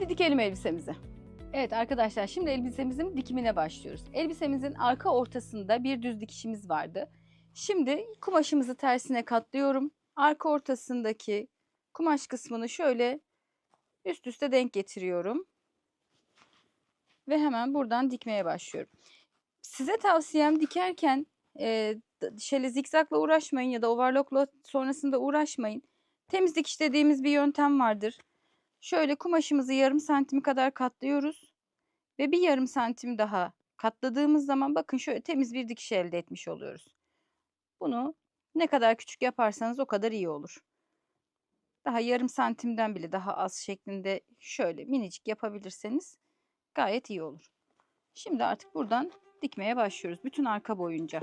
Hadi dikelim elbisemizi. Evet arkadaşlar, şimdi elbisemizin dikimine başlıyoruz. Elbisemizin arka ortasında bir düz dikişimiz vardı. Şimdi kumaşımızı tersine katlıyorum. Arka ortasındaki kumaş kısmını şöyle üst üste denk getiriyorum. Ve hemen buradan dikmeye başlıyorum. Size tavsiyem, dikerken şöyle zikzakla uğraşmayın ya da overlockla sonrasında uğraşmayın. Temiz dikiş dediğimiz bir yöntem vardır. Şöyle kumaşımızı yarım santim kadar katlıyoruz. Ve bir yarım santim daha katladığımız zaman bakın şöyle temiz bir dikiş elde etmiş oluyoruz. Bunu ne kadar küçük yaparsanız o kadar iyi olur. Daha yarım santimden bile daha az şeklinde şöyle minicik yapabilirseniz gayet iyi olur. Şimdi artık buradan dikmeye başlıyoruz bütün arka boyunca.